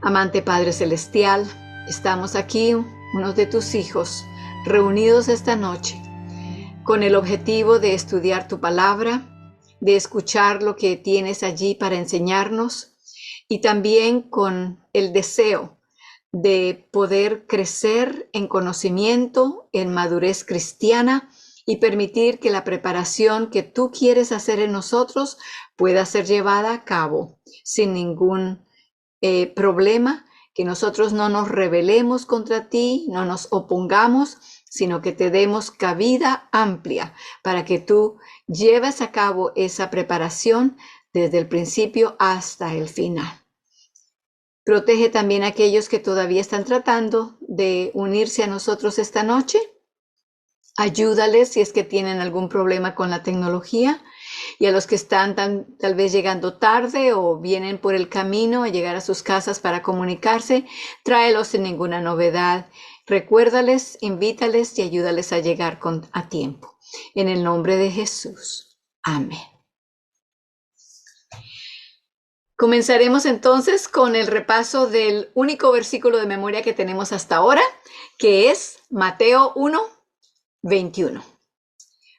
Amante Padre Celestial, estamos aquí, unos de tus hijos, reunidos esta noche con el objetivo de estudiar tu palabra, de escuchar lo que tienes allí para enseñarnos y también con el deseo de poder crecer en conocimiento, en madurez cristiana y permitir que la preparación que tú quieres hacer en nosotros pueda ser llevada a cabo sin ningún problema, que nosotros no nos rebelemos contra ti, no nos opongamos, sino que te demos cabida amplia para que tú lleves a cabo esa preparación desde el principio hasta el final. Protege también a aquellos que todavía están tratando de unirse a nosotros esta noche. Ayúdales si es que tienen algún problema con la tecnología. Y a los que están tal vez llegando tarde o vienen por el camino a llegar a sus casas para comunicarse, tráelos sin ninguna novedad. Recuérdales, invítales y ayúdales a llegar a tiempo. En el nombre de Jesús. Amén. Comenzaremos entonces con el repaso del único versículo de memoria que tenemos hasta ahora, que es Mateo 1:21.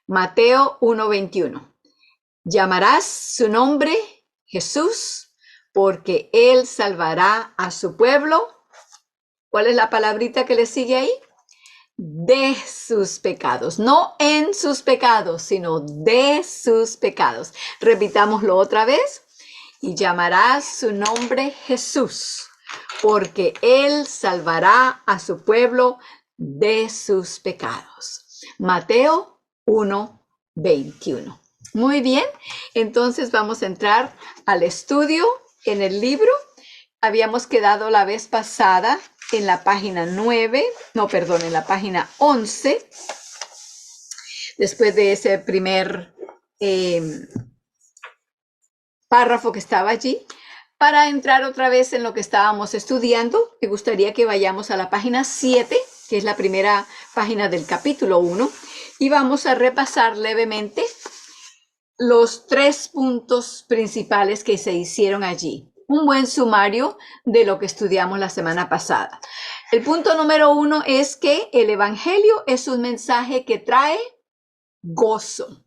Mateo 1:21. Llamarás su nombre Jesús, porque él salvará a su pueblo. ¿Cuál es la palabrita que le sigue ahí? De sus pecados, no en sus pecados, sino de sus pecados. Repitámoslo otra vez. Y llamarás su nombre Jesús, porque él salvará a su pueblo de sus pecados. Mateo 1:21. Muy bien, entonces vamos a entrar al estudio en el libro. Habíamos quedado la vez pasada en la página 11, después de ese primer párrafo que estaba allí. Para entrar otra vez en lo que estábamos estudiando, me gustaría que vayamos a la página 7, que es la primera página del capítulo 1, y vamos a repasar levemente los 3 puntos principales que se hicieron allí. Un buen sumario de lo que estudiamos la semana pasada. El punto número 1 es que el Evangelio es un mensaje que trae gozo.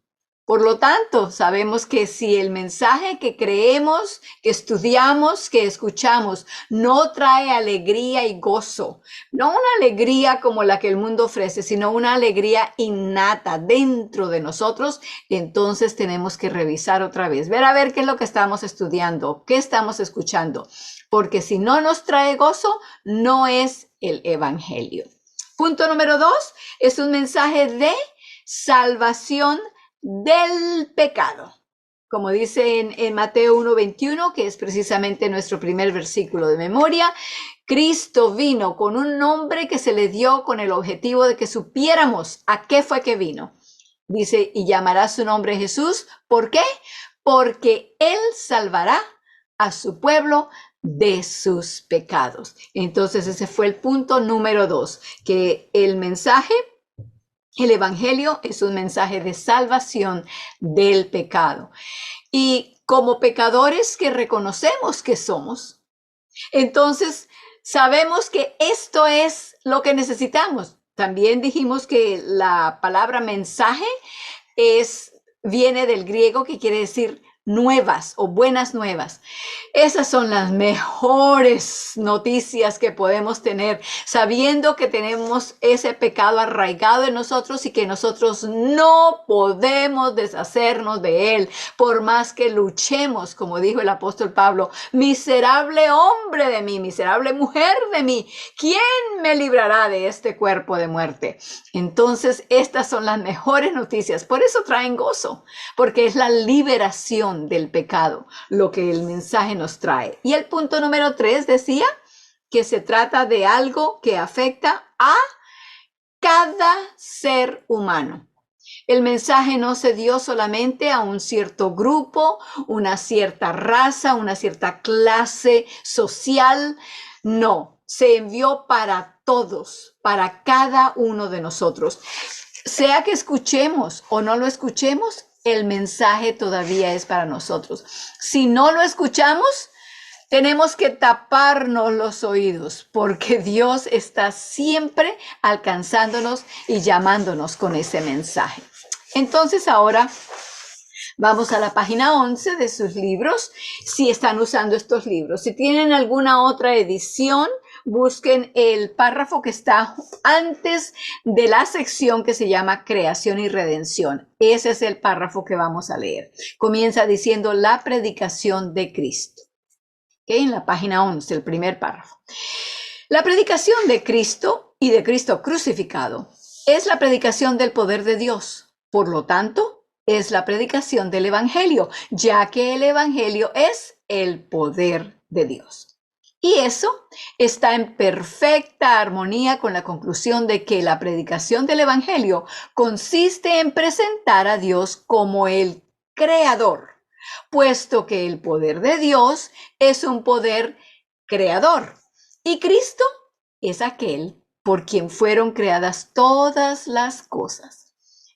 Por lo tanto, sabemos que si el mensaje que creemos, que estudiamos, que escuchamos, no trae alegría y gozo, no una alegría como la que el mundo ofrece, sino una alegría innata dentro de nosotros, entonces tenemos que revisar otra vez, ver a ver qué es lo que estamos estudiando, qué estamos escuchando, porque si no nos trae gozo, no es el Evangelio. Punto número 2, es un mensaje de salvación del pecado, como dice en Mateo 1:21, que es precisamente nuestro primer versículo de memoria. Cristo vino con un nombre que se le dio con el objetivo de que supiéramos a qué fue que vino. Dice, y llamará su nombre Jesús. ¿Por qué? Porque él salvará a su pueblo de sus pecados. Entonces ese fue el punto número 2, que el mensaje, el Evangelio es un mensaje de salvación del pecado. Y como pecadores que reconocemos que somos, entonces sabemos que esto es lo que necesitamos. También dijimos que la palabra mensaje viene del griego, que quiere decir nuevas o buenas nuevas. Esas son las mejores noticias que podemos tener, sabiendo que tenemos ese pecado arraigado en nosotros y que nosotros no podemos deshacernos de él, por más que luchemos, como dijo el apóstol Pablo, miserable hombre de mí, miserable mujer de mí, ¿quién me librará de este cuerpo de muerte? Entonces, estas son las mejores noticias, por eso traen gozo, porque es la liberación del pecado, lo que el mensaje nos trae. Y el punto número 3 decía que se trata de algo que afecta a cada ser humano. El mensaje no se dio solamente a un cierto grupo, una cierta raza, una cierta clase social. No, se envió para todos, para cada uno de nosotros. Sea que escuchemos o no lo escuchemos, el mensaje todavía es para nosotros. Si no lo escuchamos, Tenemos que taparnos los oídos porque Dios está siempre alcanzándonos y llamándonos con ese mensaje. Entonces ahora vamos a la página 11 de sus libros, si están usando estos libros. Si tienen alguna otra edición, busquen el párrafo que está antes de la sección que se llama Creación y Redención. Ese es el párrafo que vamos a leer. Comienza diciendo la predicación de Cristo. ¿Okay? En la página 11, el primer párrafo. La predicación de Cristo y de Cristo crucificado es la predicación del poder de Dios. Por lo tanto, es la predicación del Evangelio, ya que el Evangelio es el poder de Dios. Y eso está en perfecta armonía con la conclusión de que la predicación del Evangelio consiste en presentar a Dios como el creador, puesto que el poder de Dios es un poder creador y Cristo es aquel por quien fueron creadas todas las cosas.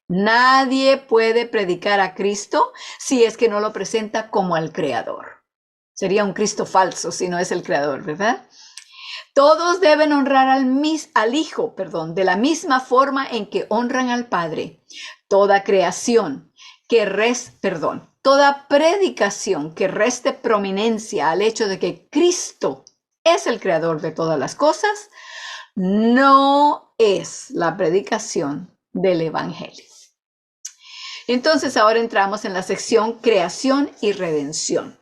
Nadie puede predicar a Cristo si es que no lo presenta como al creador. Sería un Cristo falso si no es el creador, ¿verdad? Todos deben honrar al Hijo, de la misma forma en que honran al Padre. Toda creación toda predicación que reste prominencia al hecho de que Cristo es el creador de todas las cosas, no es la predicación del Evangelio. Entonces ahora entramos en la sección Creación y Redención.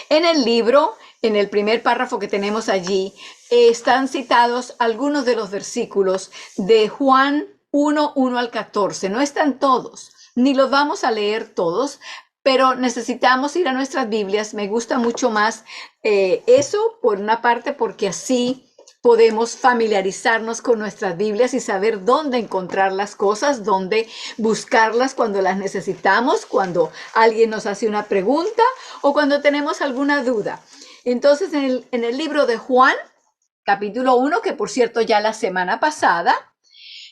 En el libro, en el primer párrafo que tenemos allí, están citados algunos de los versículos de Juan 1:1 al 14. No están todos, ni los vamos a leer todos, pero necesitamos ir a nuestras Biblias. Me gusta mucho más eso, por una parte, porque así podemos familiarizarnos con nuestras Biblias y saber dónde encontrar las cosas, dónde buscarlas cuando las necesitamos, cuando alguien nos hace una pregunta o cuando tenemos alguna duda. Entonces, en el libro de Juan, capítulo 1, que por cierto ya la semana pasada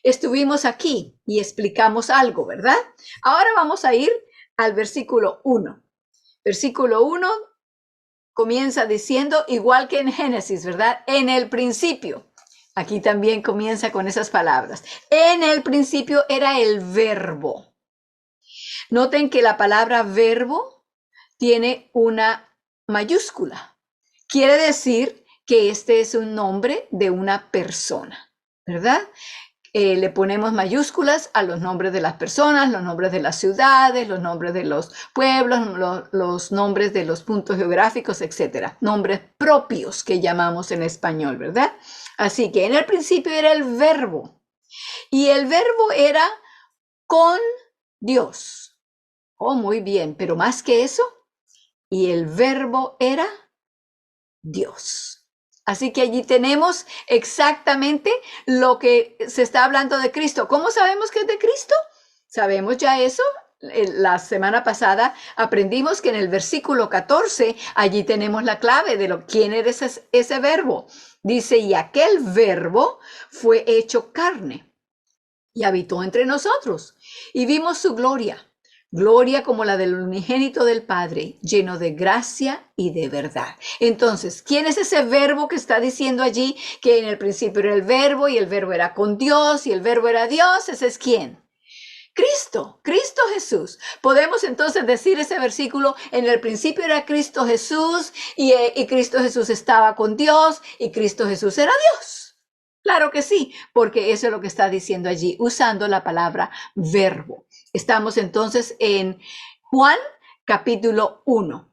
estuvimos aquí y explicamos algo, ¿verdad? Ahora vamos a ir al versículo 1. Versículo 1 comienza diciendo, igual que en Génesis, ¿verdad? En el principio. Aquí también comienza con esas palabras. En el principio era el verbo. Noten que la palabra verbo tiene una mayúscula. Quiere decir que este es un nombre de una persona, ¿verdad? Le ponemos mayúsculas a los nombres de las personas, los nombres de las ciudades, los nombres de los pueblos, los nombres de los puntos geográficos, etcétera. Nombres propios que llamamos en español, ¿verdad? Así que en el principio era el verbo y el verbo era con Dios. Oh, muy bien, pero más que eso, y el verbo era Dios. Así que allí tenemos exactamente lo que se está hablando de Cristo. ¿Cómo sabemos que es de Cristo? Sabemos ya eso. La semana pasada aprendimos que en el versículo 14, allí tenemos la clave de quién era ese verbo. Dice, y aquel verbo fue hecho carne y habitó entre nosotros y vimos su gloria. Gloria como la del unigénito del Padre, lleno de gracia y de verdad. Entonces, ¿quién es ese verbo que está diciendo allí que en el principio era el verbo y el verbo era con Dios y el verbo era Dios? ¿Ese es quién? Cristo, Cristo Jesús. Podemos entonces decir ese versículo, en el principio era Cristo Jesús y Cristo Jesús estaba con Dios y Cristo Jesús era Dios. Claro que sí, porque eso es lo que está diciendo allí, usando la palabra verbo. Estamos entonces en Juan capítulo 1.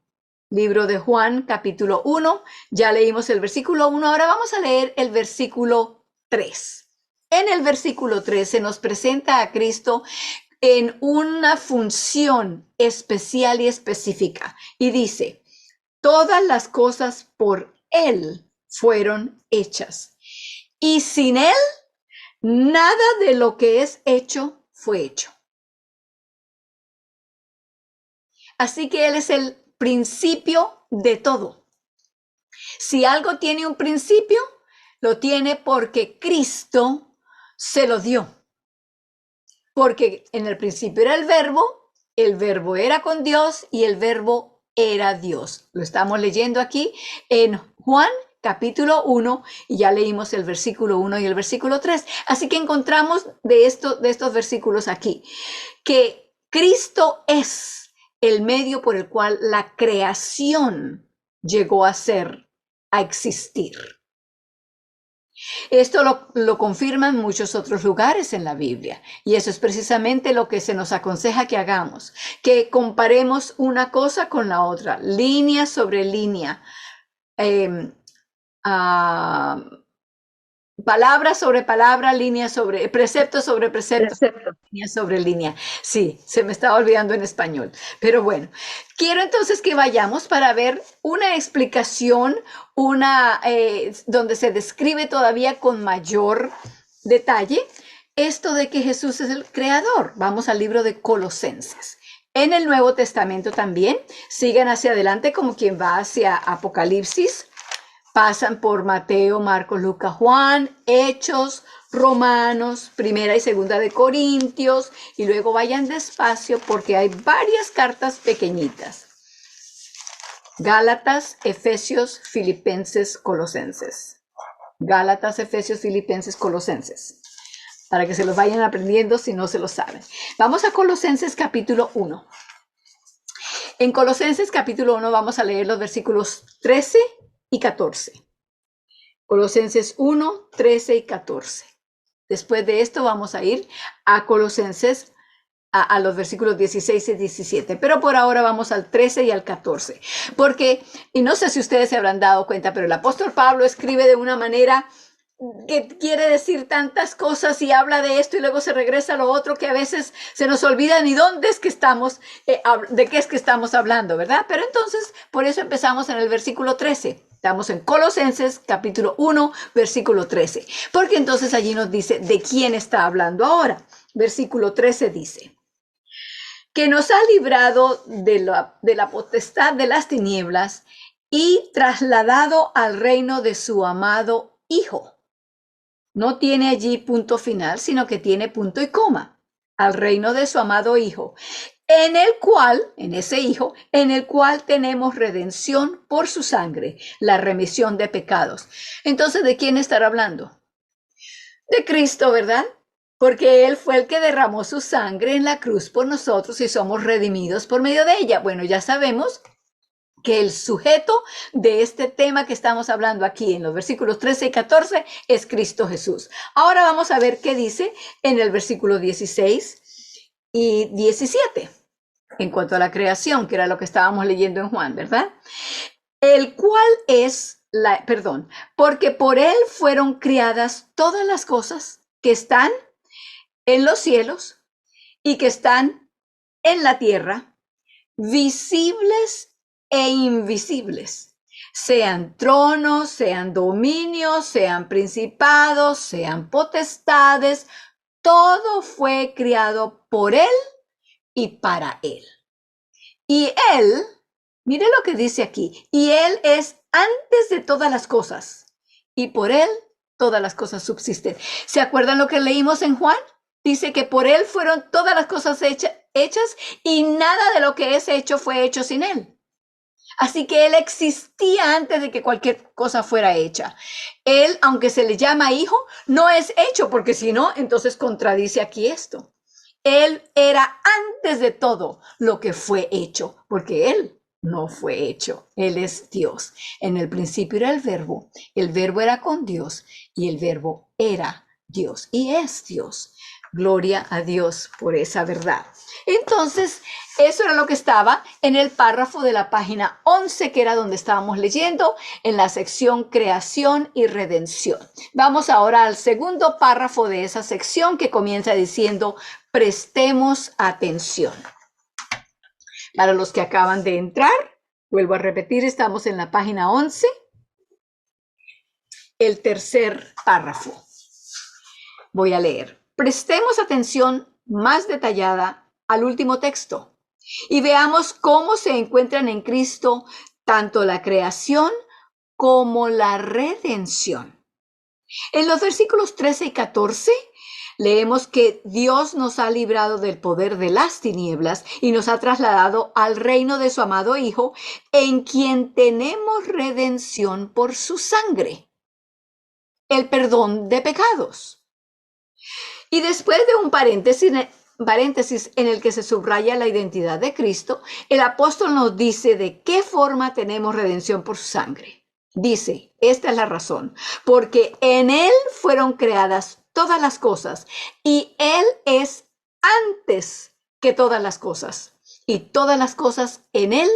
Libro de Juan capítulo 1. Ya leímos el versículo 1. Ahora vamos a leer el versículo 3. En el versículo 3 se nos presenta a Cristo en una función especial y específica. Y dice, todas las cosas por Él fueron hechas. Y sin Él, nada de lo que es hecho fue hecho. Así que Él es el principio de todo. Si algo tiene un principio, lo tiene porque Cristo se lo dio. Porque en el principio era el verbo era con Dios y el verbo era Dios. Lo estamos leyendo aquí en Juan capítulo 1 y ya leímos el versículo 1 y el versículo 3. Así que encontramos de estos versículos aquí que Cristo es el medio por el cual la creación llegó a ser, a existir. Esto lo confirman muchos otros lugares en la Biblia y eso es precisamente lo que se nos aconseja que hagamos, que comparemos una cosa con la otra, línea sobre línea, palabra sobre palabra, línea sobre precepto sobre precepto, línea sobre línea. Sí, se me estaba olvidando en español, pero bueno, quiero entonces que vayamos para ver una explicación, donde se describe todavía con mayor detalle esto de que Jesús es el creador. Vamos al libro de Colosenses. En el Nuevo Testamento también, sigan hacia adelante como quien va hacia Apocalipsis. Pasan por Mateo, Marcos, Lucas, Juan, Hechos, Romanos, Primera y Segunda de Corintios, y luego vayan despacio porque hay varias cartas pequeñitas. Gálatas, Efesios, Filipenses, Colosenses. Gálatas, Efesios, Filipenses, Colosenses. Para que se los vayan aprendiendo si no se lo saben. Vamos a Colosenses capítulo 1. En Colosenses capítulo 1 vamos a leer los versículos 13 y 14. Colosenses 1, 13 y 14. Después de esto vamos a ir a Colosenses, a los versículos 16 y 17. Pero por ahora vamos al 13 y al 14. Porque, y no sé si ustedes se habrán dado cuenta, pero el apóstol Pablo escribe de una manera que quiere decir tantas cosas y habla de esto y luego se regresa a lo otro que a veces se nos olvida ni dónde es que estamos, de qué es que estamos hablando, ¿verdad? Pero entonces, por eso empezamos en el versículo 13. Estamos en Colosenses capítulo 1, versículo 13. Porque entonces allí nos dice de quién está hablando ahora. Versículo 13 dice: que nos ha librado de la potestad de las tinieblas y trasladado al reino de su amado Hijo. No tiene allí punto final, sino que tiene punto y coma. Al reino de su amado Hijo, en ese Hijo, en el cual tenemos redención por su sangre, la remisión de pecados. Entonces, ¿de quién estará hablando? De Cristo, ¿verdad? Porque Él fue el que derramó su sangre en la cruz por nosotros y somos redimidos por medio de ella. Bueno, ya sabemos que el sujeto de este tema que estamos hablando aquí en los versículos 13 y 14 es Cristo Jesús. Ahora vamos a ver qué dice en el versículo 16 y 17, en cuanto a la creación, que era lo que estábamos leyendo en Juan, ¿verdad? El cual es porque por él fueron criadas todas las cosas que están en los cielos y que están en la tierra, visibles e invisibles, sean tronos, sean dominios, sean principados, sean potestades, todo fue criado por él y para él. Y él, mire lo que dice aquí, y él es antes de todas las cosas, y por él todas las cosas subsisten. ¿Se acuerdan lo que leímos en Juan? Dice que por él fueron todas las cosas hechas y nada de lo que es hecho fue hecho sin él. Así que él existía antes de que cualquier cosa fuera hecha. Él, aunque se le llama hijo, no es hecho, porque si no, entonces contradice aquí esto. Él era antes de todo lo que fue hecho, porque él no fue hecho. Él es Dios. En el principio era el verbo era con Dios y el verbo era Dios y es Dios. Gloria a Dios por esa verdad. Entonces, eso era lo que estaba en el párrafo de la página 11, que era donde estábamos leyendo, en la sección creación y redención. Vamos ahora al segundo párrafo de esa sección que comienza diciendo, prestemos atención. Para los que acaban de entrar, vuelvo a repetir, estamos en la página 11, el tercer párrafo. Voy a leer. Prestemos atención más detallada al último texto y veamos cómo se encuentran en Cristo tanto la creación como la redención. En los versículos 13 y 14 Leemos que Dios nos ha librado del poder de las tinieblas y nos ha trasladado al reino de su amado Hijo, en quien tenemos redención por su sangre, el perdón de pecados. Y después de un paréntesis en el que se subraya la identidad de Cristo, el apóstol nos dice de qué forma tenemos redención por su sangre. Dice, esta es la razón, porque en Él fueron creadas todas las cosas y Él es antes que todas las cosas y todas las cosas en Él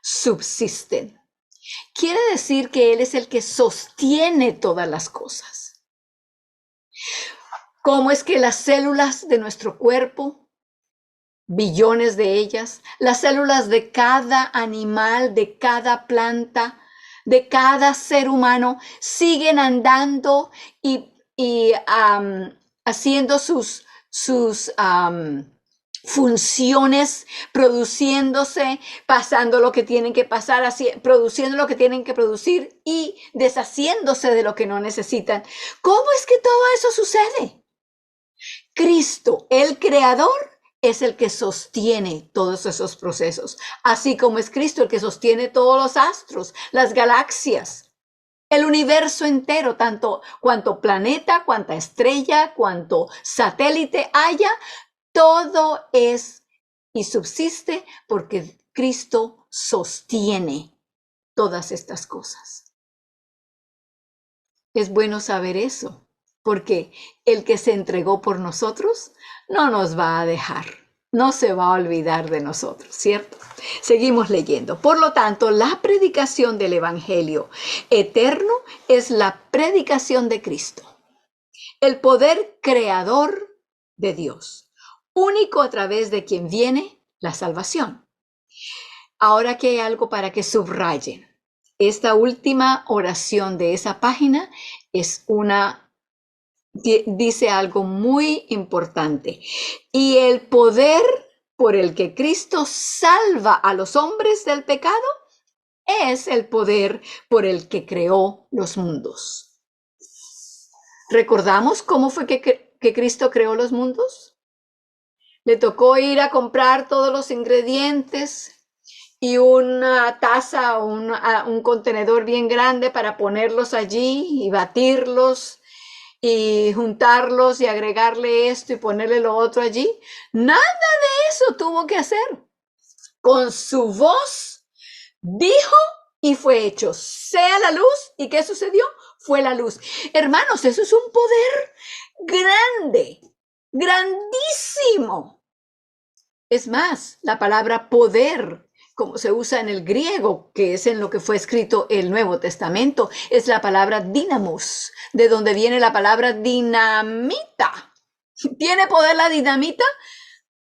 subsisten. Quiere decir que Él es el que sostiene todas las cosas. ¿Cómo es que las células de nuestro cuerpo, billones de ellas, las células de cada animal, de cada planta, de cada ser humano, siguen andando y haciendo sus funciones, produciéndose, pasando lo que tienen que pasar, produciendo lo que tienen que producir y deshaciéndose de lo que no necesitan? ¿Cómo es que todo eso sucede? Cristo, el Creador, es el que sostiene todos esos procesos, así como es Cristo el que sostiene todos los astros, las galaxias, el universo entero, tanto cuanto planeta, cuanta estrella, cuanto satélite haya, todo es y subsiste porque Cristo sostiene todas estas cosas. Es bueno saber eso, porque el que se entregó por nosotros no nos va a dejar, no se va a olvidar de nosotros, ¿cierto? Seguimos leyendo. Por lo tanto, la predicación del Evangelio eterno es la predicación de Cristo, el poder creador de Dios, único a través de quien viene la salvación. Ahora que hay algo para que subrayen. Esta última oración de esa página es dice algo muy importante. Y el poder por el que Cristo salva a los hombres del pecado es el poder por el que creó los mundos. ¿Recordamos cómo fue que Cristo creó los mundos? Le tocó ir a comprar todos los ingredientes y una taza o un contenedor bien grande para ponerlos allí y batirlos y juntarlos y agregarle esto y ponerle lo otro allí. Nada de eso tuvo que hacer. Con su voz dijo y fue hecho. Sea la luz. ¿Y qué sucedió? Fue la luz. Hermanos, eso es un poder grande, grandísimo. Es más, la palabra poder, como se usa en el griego, que es en lo que fue escrito el Nuevo Testamento, es la palabra dinamos, de donde viene la palabra dinamita. ¿Tiene poder la dinamita?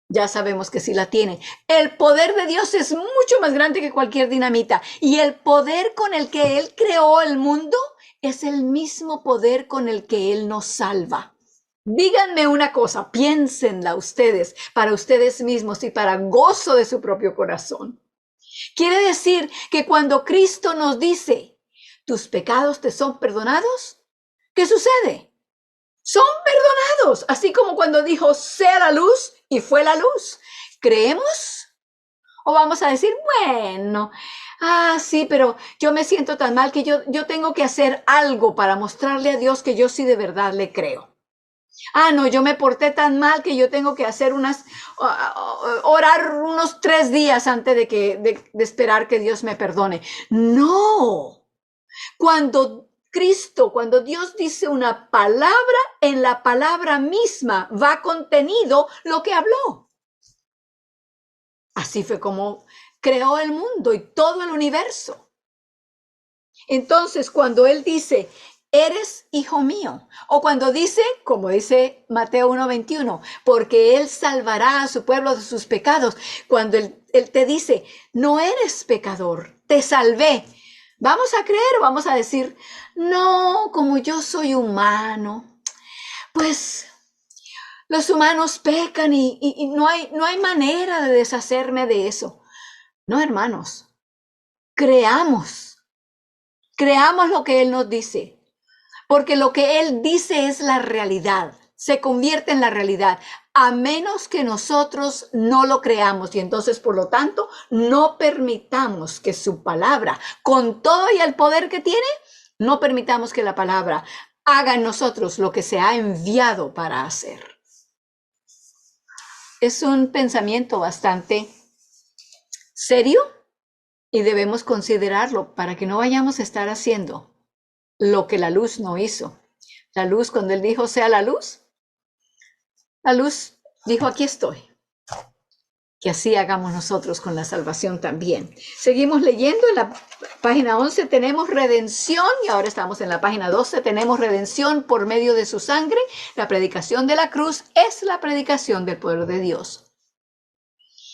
Ya sabemos que sí la tiene. El poder de Dios es mucho más grande que cualquier dinamita. Y el poder con el que Él creó el mundo es el mismo poder con el que Él nos salva. Díganme una cosa, piénsenla ustedes, para ustedes mismos y para gozo de su propio corazón. Quiere decir que cuando Cristo nos dice, tus pecados te son perdonados, ¿qué sucede? Son perdonados, así como cuando dijo, sea la luz y fue la luz. ¿Creemos? ¿O vamos a decir, bueno, sí, pero yo me siento tan mal que yo tengo que hacer algo para mostrarle a Dios que yo sí de verdad le creo? No, yo me porté tan mal que yo tengo que hacer orar unos 3 días antes de esperar que Dios me perdone. No. Cuando Dios dice una palabra, en la palabra misma va contenido lo que habló. Así fue como creó el mundo y todo el universo. Entonces, cuando Él dice, eres hijo mío, o cuando dice, como dice Mateo 1:21, porque Él salvará a su pueblo de sus pecados, cuando él te dice, no eres pecador, te salvé, ¿vamos a creer o vamos a decir, no, como yo soy humano, pues los humanos pecan y no hay manera de deshacerme de eso? No, hermanos, creamos lo que Él nos dice, porque lo que Él dice es la realidad. se convierte en la realidad, a menos que nosotros no lo creamos. Y entonces, por lo tanto, no permitamos que su palabra, con todo y el poder que tiene, no permitamos que la palabra haga en nosotros lo que se ha enviado para hacer. Es un pensamiento bastante serio y debemos considerarlo para que no vayamos a estar haciendo lo que la luz no hizo. La luz, cuando él dijo sea la luz dijo aquí estoy. Que así hagamos nosotros con la salvación también. Seguimos leyendo. En la página 11 tenemos redención y ahora estamos en la página 12. Tenemos redención por medio de su sangre. La predicación de la cruz es la predicación del poder de Dios.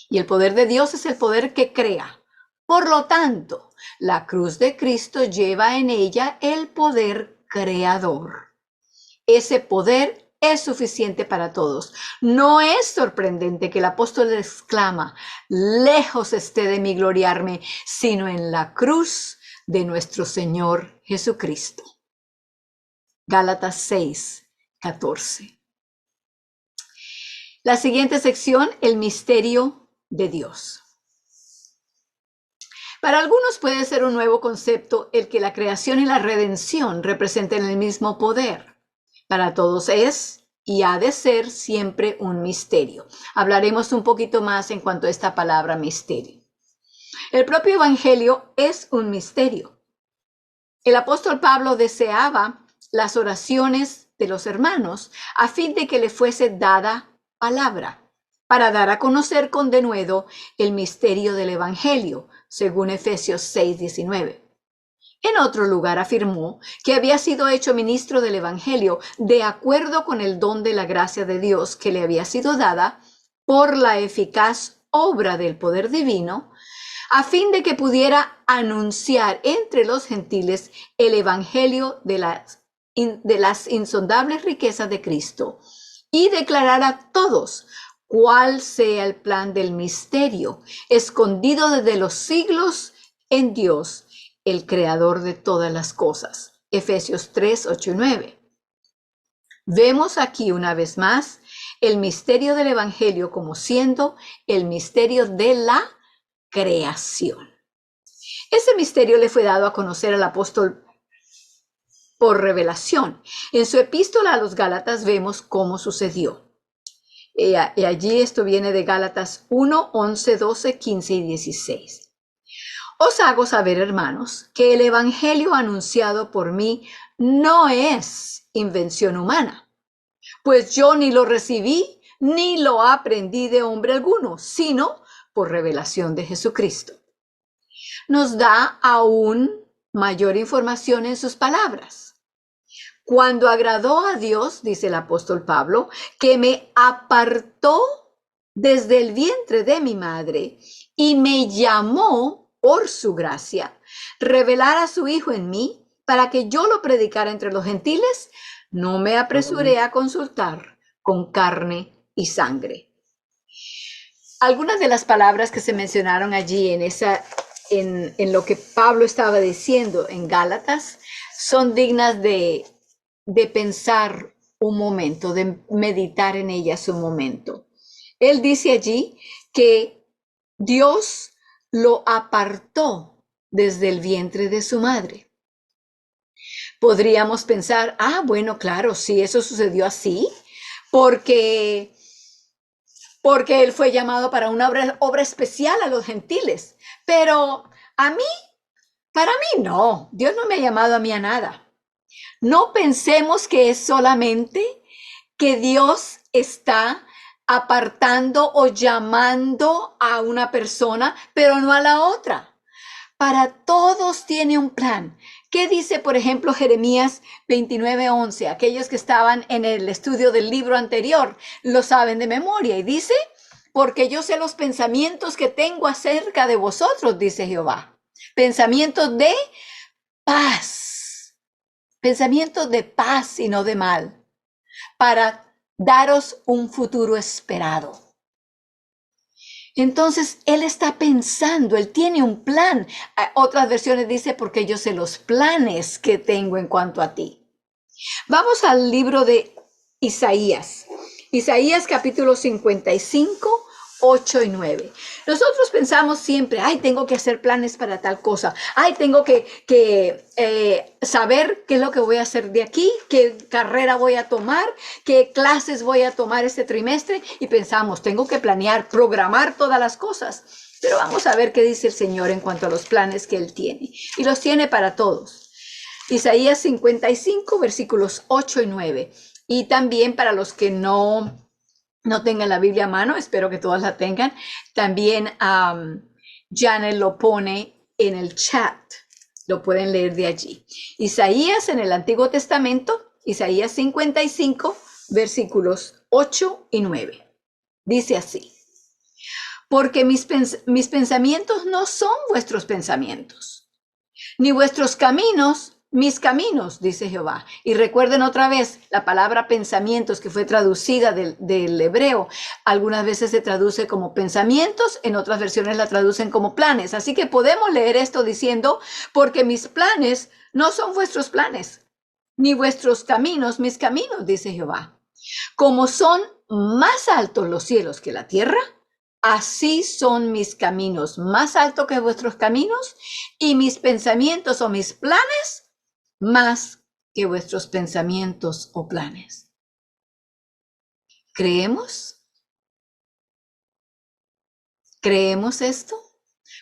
Y el poder de Dios es el poder que crea. Por lo tanto, la cruz de Cristo lleva en ella el poder creador. Ese poder es suficiente para todos. No es sorprendente que el apóstol exclama, lejos esté de mí gloriarme, sino en la cruz de nuestro Señor Jesucristo. Gálatas 6, 14. La siguiente sección, el misterio de Dios. Para algunos puede ser un nuevo concepto el que la creación y la redención representen el mismo poder. Para todos es y ha de ser siempre un misterio. Hablaremos un poquito más en cuanto a esta palabra misterio. El propio evangelio es un misterio. El apóstol Pablo deseaba las oraciones de los hermanos a fin de que le fuese dada palabra para dar a conocer con denuedo el misterio del evangelio, según Efesios 6:19. En otro lugar afirmó que había sido hecho ministro del Evangelio de acuerdo con el don de la gracia de Dios que le había sido dada por la eficaz obra del poder divino, a fin de que pudiera anunciar entre los gentiles el Evangelio de las insondables riquezas de Cristo y declarar a todos cuál sea el plan del misterio escondido desde los siglos en Dios, el creador de todas las cosas. Efesios 3, 8 y 9. Vemos aquí una vez más el misterio del evangelio como siendo el misterio de la creación. Ese misterio le fue dado a conocer al apóstol por revelación. En su epístola a los Gálatas vemos cómo sucedió. Y allí esto viene de Gálatas 1, 11, 12, 15 y 16. Os hago saber, hermanos, que el evangelio anunciado por mí no es invención humana, pues yo ni lo recibí ni lo aprendí de hombre alguno, sino por revelación de Jesucristo. Nos da aún mayor información en sus palabras. Cuando agradó a Dios, dice el apóstol Pablo, que me apartó desde el vientre de mi madre y me llamó por su gracia, revelar a su Hijo en mí para que yo lo predicara entre los gentiles, no me apresuré a consultar con carne y sangre. Algunas de las palabras que se mencionaron allí en lo que Pablo estaba diciendo en Gálatas son dignas de pensar un momento, de meditar en ellas un momento. Él dice allí que Dios lo apartó desde el vientre de su madre. Podríamos pensar, bueno, claro, sí, eso sucedió así, porque él fue llamado para una obra especial a los gentiles. Pero para mí no, Dios no me ha llamado a mí a nada. No pensemos que es solamente que Dios está apartando o llamando a una persona, pero no a la otra. Para todos tiene un plan. ¿Qué dice, por ejemplo, Jeremías 29:11? Aquellos que estaban en el estudio del libro anterior lo saben de memoria. Y dice, porque yo sé los pensamientos que tengo acerca de vosotros, dice Jehová. Pensamientos de paz. Pensamientos de paz y no de mal. Para daros un futuro esperado. Entonces, Él está pensando, Él tiene un plan. Otras versiones dice, porque yo sé los planes que tengo en cuanto a ti. Vamos al libro de Isaías. Isaías capítulo 55, 8 y 9. Nosotros pensamos siempre, ay, tengo que hacer planes para tal cosa, ay, tengo que saber qué es lo que voy a hacer de aquí, qué carrera voy a tomar, qué clases voy a tomar este trimestre, y pensamos, tengo que planear, programar todas las cosas. Pero vamos a ver qué dice el Señor en cuanto a los planes que Él tiene, y los tiene para todos. Isaías 55, versículos 8 y 9. Y también para los que no tengan la Biblia a mano, espero que todas la tengan, también Janet lo pone en el chat, lo pueden leer de allí. Isaías en el Antiguo Testamento, Isaías 55, versículos 8 y 9. Dice así: porque mis pensamientos no son vuestros pensamientos, ni vuestros caminos mis caminos, dice Jehová. Y recuerden otra vez la palabra pensamientos, que fue traducida del hebreo. Algunas veces se traduce como pensamientos, en otras versiones la traducen como planes. Así que podemos leer esto diciendo, porque mis planes no son vuestros planes, ni vuestros caminos mis caminos, dice Jehová. Como son más altos los cielos que la tierra, así son mis caminos más altos que vuestros caminos, y mis pensamientos o mis planes más que vuestros pensamientos o planes. ¿Creemos? ¿Creemos esto?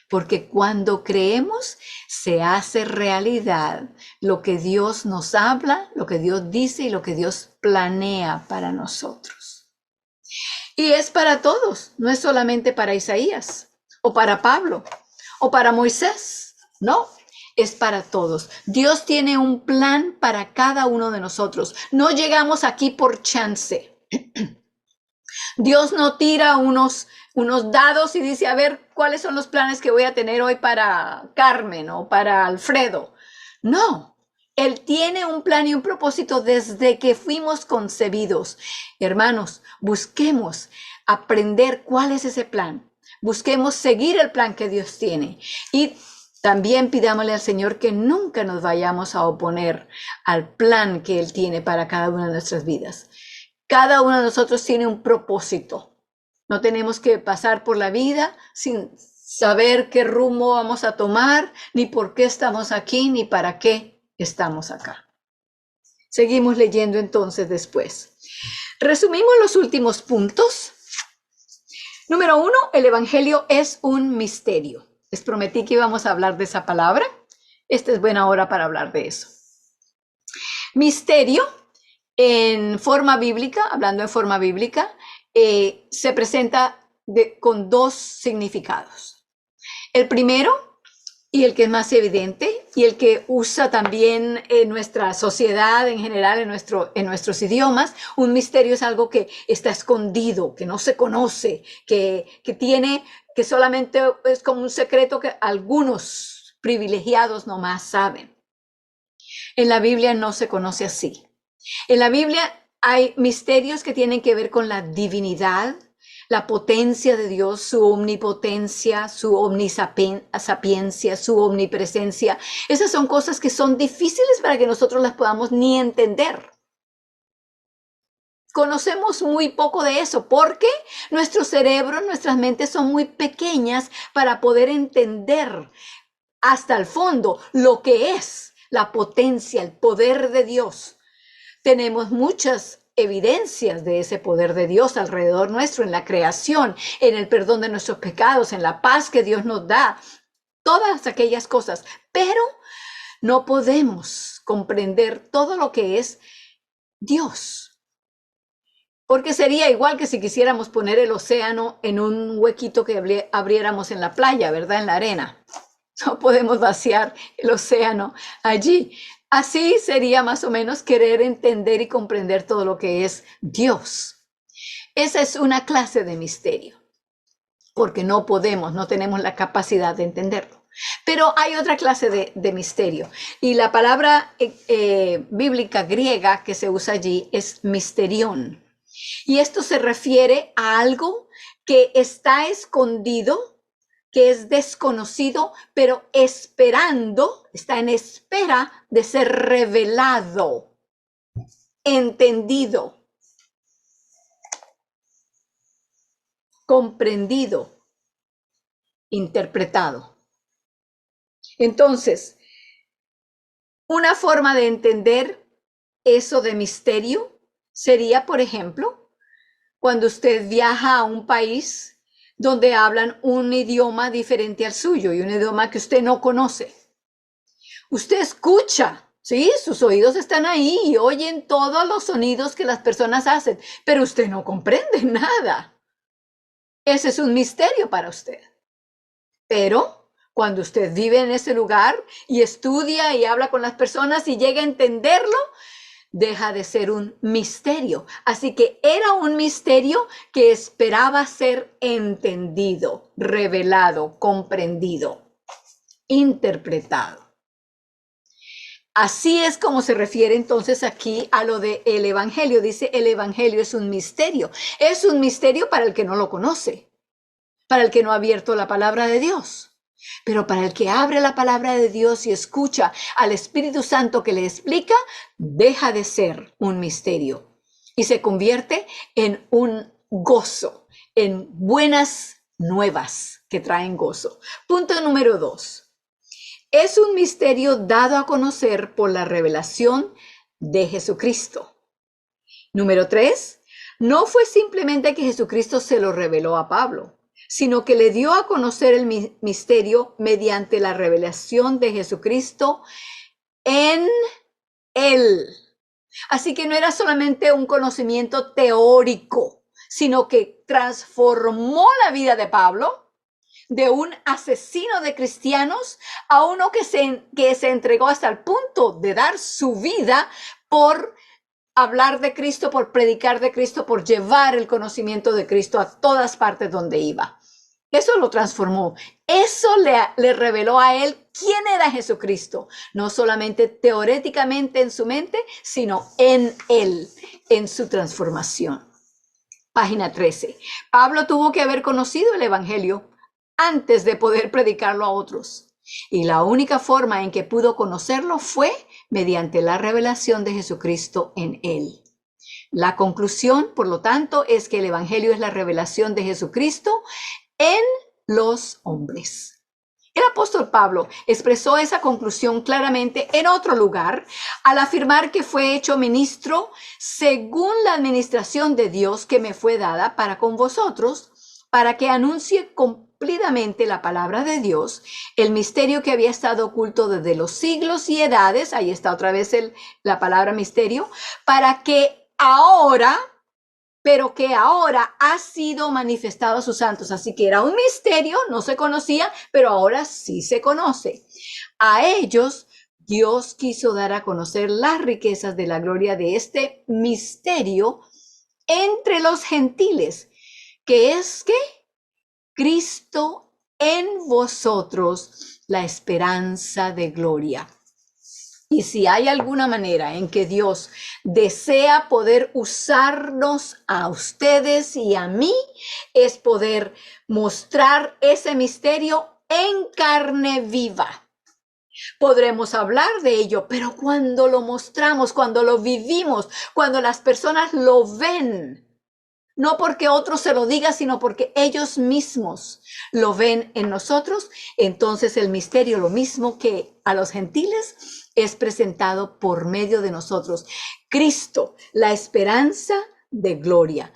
Porque cuando creemos, se hace realidad lo que Dios nos habla, lo que Dios dice y lo que Dios planea para nosotros. Y es para todos, no es solamente para Isaías, o para Pablo, o para Moisés, no. Es para todos. Dios tiene un plan para cada uno de nosotros. No llegamos aquí por chance. Dios no tira unos dados y dice, a ver, ¿cuáles son los planes que voy a tener hoy para Carmen o para Alfredo? No, Él tiene un plan y un propósito desde que fuimos concebidos. Hermanos, busquemos aprender cuál es ese plan. Busquemos seguir el plan que Dios tiene. Y también pidámosle al Señor que nunca nos vayamos a oponer al plan que Él tiene para cada una de nuestras vidas. Cada uno de nosotros tiene un propósito. No tenemos que pasar por la vida sin saber qué rumbo vamos a tomar, ni por qué estamos aquí, ni para qué estamos acá. Seguimos leyendo entonces después. Resumimos los últimos puntos. Número 1, el Evangelio es un misterio. Les prometí que íbamos a hablar de esa palabra. Esta es buena hora para hablar de eso. Misterio, en forma bíblica, hablando en forma bíblica, se presenta con dos significados. El primero, y el que es más evidente, y el que usa también en nuestra sociedad en general, en nuestros idiomas, un misterio es algo que está escondido, que no se conoce, que solamente es como un secreto que algunos privilegiados nomás saben. En la Biblia no se conoce así. En la Biblia hay misterios que tienen que ver con la divinidad, la potencia de Dios, su omnipotencia, su omnisapiencia, su omnipresencia. Esas son cosas que son difíciles para que nosotros las podamos ni entender. Conocemos muy poco de eso porque nuestro cerebro, nuestras mentes son muy pequeñas para poder entender hasta el fondo lo que es la potencia, el poder de Dios. Tenemos muchas evidencias de ese poder de Dios alrededor nuestro, en la creación, en el perdón de nuestros pecados, en la paz que Dios nos da, todas aquellas cosas, pero no podemos comprender todo lo que es Dios. Porque sería igual que si quisiéramos poner el océano en un huequito que abriéramos en la playa, ¿verdad? En la arena. No podemos vaciar el océano allí. Así sería más o menos querer entender y comprender todo lo que es Dios. Esa es una clase de misterio, porque no tenemos la capacidad de entenderlo. Pero hay otra clase de misterio, y la palabra bíblica griega que se usa allí es misterión. Y esto se refiere a algo que está escondido, que es desconocido, pero está en espera de ser revelado, entendido. comprendido, interpretado. Entonces, una forma de entender eso de misterio sería, por ejemplo, cuando usted viaja a un país donde hablan un idioma diferente al suyo y un idioma que usted no conoce. Usted escucha, ¿sí? Sus oídos están ahí y oyen todos los sonidos que las personas hacen, pero usted no comprende nada. Ese es un misterio para usted. Pero cuando usted vive en ese lugar y estudia y habla con las personas y llega a entenderlo, deja de ser un misterio. Así que era un misterio que esperaba ser entendido, revelado, comprendido, interpretado. Así es como se refiere entonces aquí a lo del Evangelio. Dice, el Evangelio es un misterio. Es un misterio para el que no lo conoce, para el que no ha abierto la palabra de Dios. Pero para el que abre la palabra de Dios y escucha al Espíritu Santo que le explica, deja de ser un misterio y se convierte en un gozo, en buenas nuevas que traen gozo. Punto número 2. Es un misterio dado a conocer por la revelación de Jesucristo. Número 3. No fue simplemente que Jesucristo se lo reveló a Pablo, sino que le dio a conocer el misterio mediante la revelación de Jesucristo en él. Así que no era solamente un conocimiento teórico, sino que transformó la vida de Pablo de un asesino de cristianos a uno que se entregó hasta el punto de dar su vida por hablar de Cristo, por predicar de Cristo, por llevar el conocimiento de Cristo a todas partes donde iba. Eso lo transformó. Eso le reveló a él quién era Jesucristo. No solamente teóricamente en su mente, sino en él, en su transformación. Página 13. Pablo tuvo que haber conocido el Evangelio antes de poder predicarlo a otros. Y la única forma en que pudo conocerlo fue mediante la revelación de Jesucristo en él. La conclusión, por lo tanto, es que el Evangelio es la revelación de Jesucristo en los hombres. El apóstol Pablo expresó esa conclusión claramente en otro lugar al afirmar que fue hecho ministro según la administración de Dios que me fue dada para con vosotros, para que anuncie cumplidamente la palabra de Dios, el misterio que había estado oculto desde los siglos y edades, ahí está otra vez la palabra misterio, para que ahora, pero que ahora ha sido manifestado a sus santos. Así que era un misterio, no se conocía, pero ahora sí se conoce. A ellos Dios quiso dar a conocer las riquezas de la gloria de este misterio entre los gentiles, que es que Cristo en vosotros, la esperanza de gloria. Y si hay alguna manera en que Dios desea poder usarnos a ustedes y a mí, es poder mostrar ese misterio en carne viva. Podremos hablar de ello, pero cuando lo mostramos, cuando lo vivimos, cuando las personas lo ven, no porque otro se lo diga, sino porque ellos mismos lo ven en nosotros, entonces el misterio, lo mismo que a los gentiles, es presentado por medio de nosotros. Cristo, la esperanza de gloria,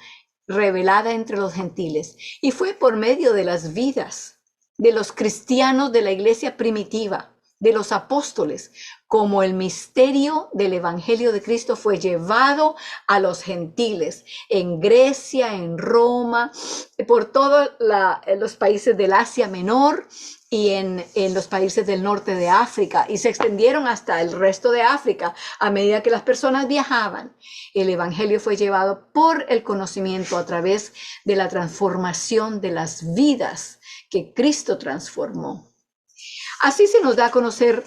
revelada entre los gentiles. Y fue por medio de las vidas de los cristianos de la iglesia primitiva, de los apóstoles, como el misterio del Evangelio de Cristo fue llevado a los gentiles, en Grecia, en Roma, por todos los países del Asia Menor y en los países del norte de África, y se extendieron hasta el resto de África. A medida que las personas viajaban, el Evangelio fue llevado por el conocimiento a través de la transformación de las vidas que Cristo transformó. Así se nos da a conocer,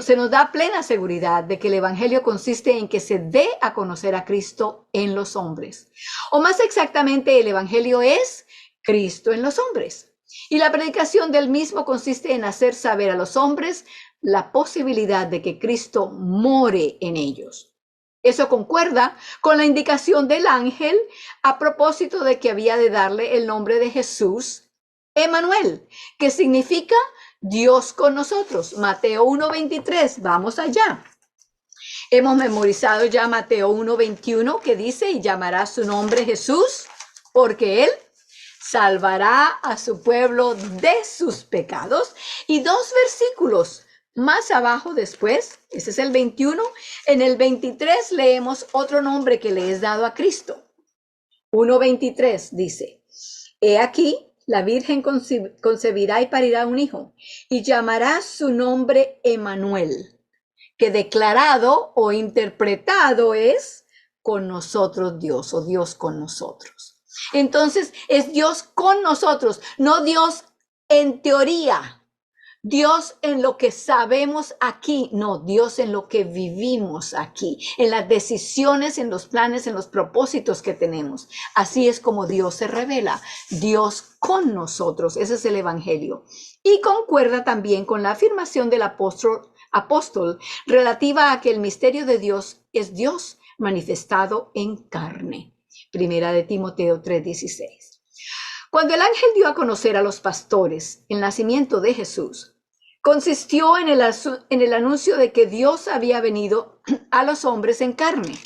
se nos da plena seguridad de que el Evangelio consiste en que se dé a conocer a Cristo en los hombres. O más exactamente, el Evangelio es Cristo en los hombres. Y la predicación del mismo consiste en hacer saber a los hombres la posibilidad de que Cristo more en ellos. Eso concuerda con la indicación del ángel a propósito de que había de darle el nombre de Jesús, Emmanuel, que significa Dios con nosotros. Mateo 1:23, vamos allá. Hemos memorizado ya Mateo 1:21, que dice, y llamará su nombre Jesús, porque él salvará a su pueblo de sus pecados. Y 2 versículos más abajo después, ese es el 21, en el 23 leemos otro nombre que le es dado a Cristo. 1:23 dice, he aquí, la Virgen concebirá y parirá un hijo, y llamará su nombre Emmanuel, que declarado o interpretado es con nosotros Dios, o Dios con nosotros. Entonces es Dios con nosotros, no Dios en teoría, Dios en lo que sabemos aquí, no, Dios en lo que vivimos aquí, en las decisiones, en los planes, en los propósitos que tenemos. Así es como Dios se revela, Dios con nosotros, ese es el Evangelio. Y concuerda también con la afirmación del apóstol relativa a que el misterio de Dios es Dios manifestado en carne. Primera de Timoteo 3:16. Cuando el ángel dio a conocer a los pastores el nacimiento de Jesús, consistió en el anuncio de que Dios había venido a los hombres en carne.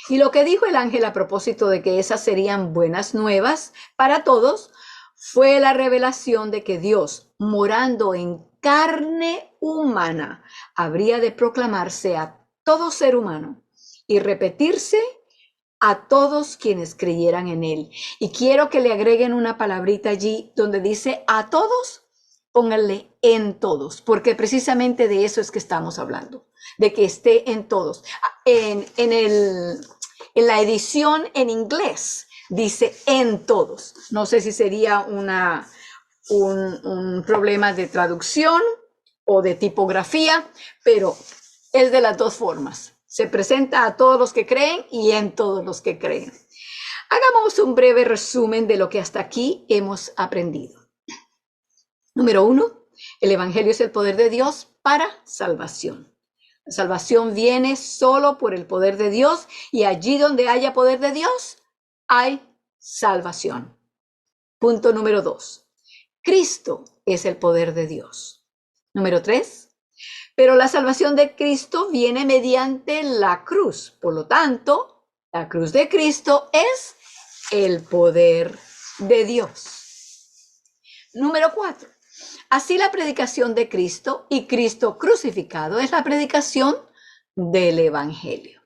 Y lo que dijo el ángel a propósito de que esas serían buenas nuevas para todos, fue la revelación de que Dios, morando en carne humana, habría de proclamarse a todo ser humano y repetirse a todos quienes creyeran en él. Y quiero que le agreguen una palabrita allí donde dice a todos, pónganle en todos, porque precisamente de eso es que estamos hablando, de que esté en todos. En la edición en inglés dice en todos. No sé si sería un problema de traducción o de tipografía, pero es de las dos formas. Se presenta a todos los que creen y en todos los que creen. Hagamos un breve resumen de lo que hasta aquí hemos aprendido. Número 1, el Evangelio es el poder de Dios para salvación. La salvación viene solo por el poder de Dios y allí donde haya poder de Dios, hay salvación. Punto número 2, Cristo es el poder de Dios. Número 3, pero la salvación de Cristo viene mediante la cruz. Por lo tanto, la cruz de Cristo es el poder de Dios. Número 4. Así la predicación de Cristo y Cristo crucificado es la predicación del Evangelio.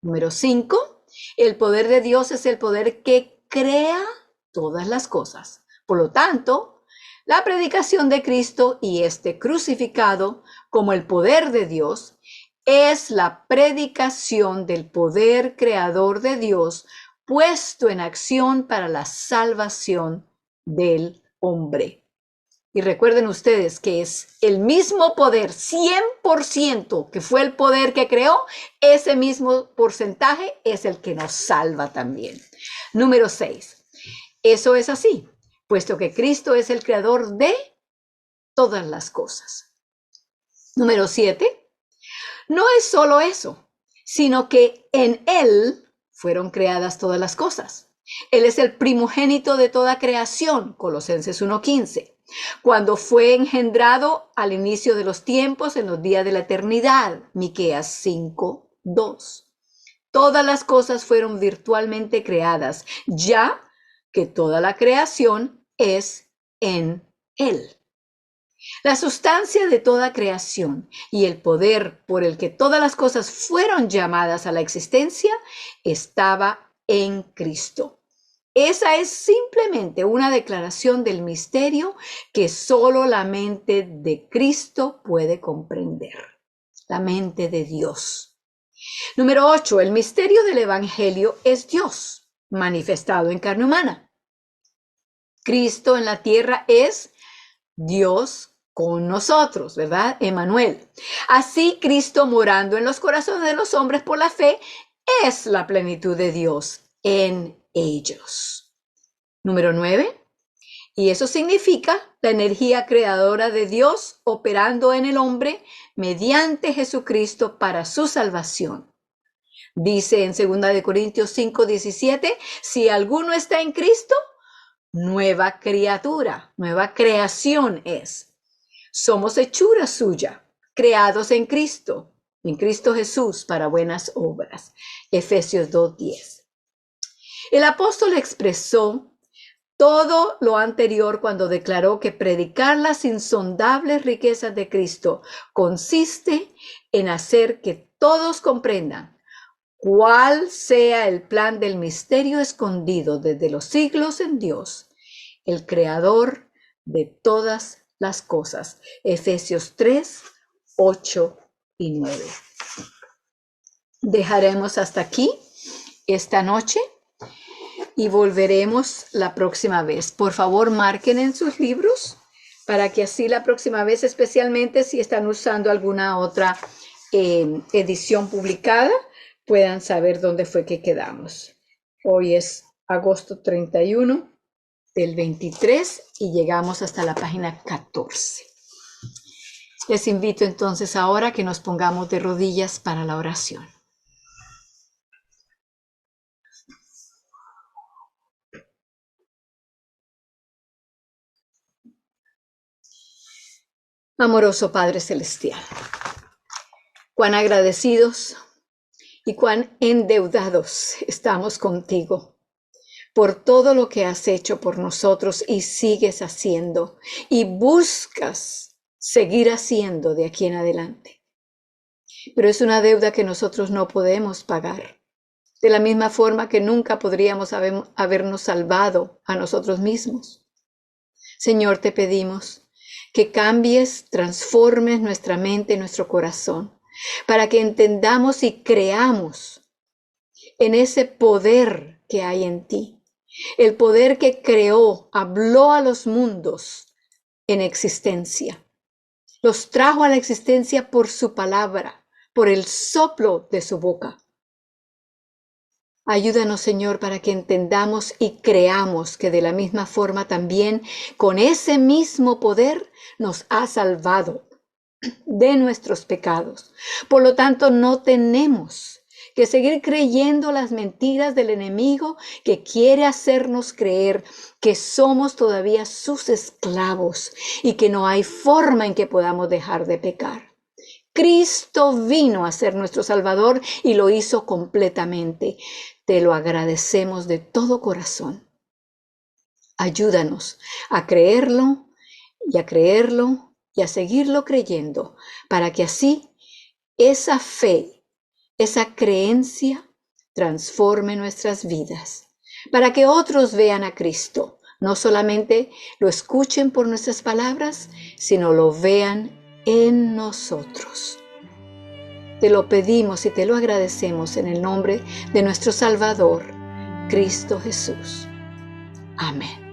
Número 5. El poder de Dios es el poder que crea todas las cosas. Por lo tanto, la predicación de Cristo y este crucificado como el poder de Dios es la predicación del poder creador de Dios puesto en acción para la salvación del hombre. Y recuerden ustedes que es el mismo poder, 100% que fue el poder que creó, ese mismo porcentaje es el que nos salva también. Número 6. Eso es así, puesto que Cristo es el creador de todas las cosas. Número 7. No es solo eso, sino que en Él fueron creadas todas las cosas. Él es el primogénito de toda creación, Colosenses 1:15. Cuando fue engendrado al inicio de los tiempos, en los días de la eternidad, Miqueas 5:2. Todas las cosas fueron virtualmente creadas, ya que toda la creación es en Él. La sustancia de toda creación y el poder por el que todas las cosas fueron llamadas a la existencia estaba en Cristo. Esa es simplemente una declaración del misterio que solo la mente de Cristo puede comprender, la mente de Dios. Número 8, el misterio del Evangelio es Dios manifestado en carne humana. Cristo en la tierra es Dios con nosotros, ¿verdad? Emmanuel. Así Cristo morando en los corazones de los hombres por la fe es la plenitud de Dios en ellos. Número 9. Y eso significa la energía creadora de Dios operando en el hombre mediante Jesucristo para su salvación. Dice en 2 Corintios 5:17, si alguno está en Cristo, nueva criatura, nueva creación es. Somos hechura suya, creados en Cristo Jesús para buenas obras. Efesios 2:10. El apóstol expresó todo lo anterior cuando declaró que predicar las insondables riquezas de Cristo consiste en hacer que todos comprendan cuál sea el plan del misterio escondido desde los siglos en Dios, el creador de todas las cosas. Efesios 3, 8 y 9. Dejaremos hasta aquí esta noche y volveremos la próxima vez. Por favor, marquen en sus libros para que así la próxima vez, especialmente si están usando alguna otra edición publicada, puedan saber dónde fue que quedamos. Hoy es agosto 31 del 23 y llegamos hasta la página 14. Les invito entonces ahora que nos pongamos de rodillas para la oración. Amoroso Padre Celestial, cuán agradecidos y cuán endeudados estamos contigo por todo lo que has hecho por nosotros y sigues haciendo y buscas seguir haciendo de aquí en adelante. Pero es una deuda que nosotros no podemos pagar, de la misma forma que nunca podríamos habernos salvado a nosotros mismos. Señor, te pedimos que cambies, transformes nuestra mente y nuestro corazón, para que entendamos y creamos en ese poder que hay en ti, el poder que creó, habló a los mundos en existencia, los trajo a la existencia por su palabra, por el soplo de su boca. Ayúdanos, Señor, para que entendamos y creamos que de la misma forma también con ese mismo poder nos ha salvado de nuestros pecados. Por lo tanto, no tenemos que seguir creyendo las mentiras del enemigo que quiere hacernos creer que somos todavía sus esclavos y que no hay forma en que podamos dejar de pecar. Cristo vino a ser nuestro Salvador y lo hizo completamente. Te lo agradecemos de todo corazón. Ayúdanos a creerlo y a seguirlo creyendo, para que así esa fe, esa creencia transforme nuestras vidas, para que otros vean a Cristo, no solamente lo escuchen por nuestras palabras, sino lo vean en nosotros. Te lo pedimos y te lo agradecemos en el nombre de nuestro Salvador, Cristo Jesús. Amén.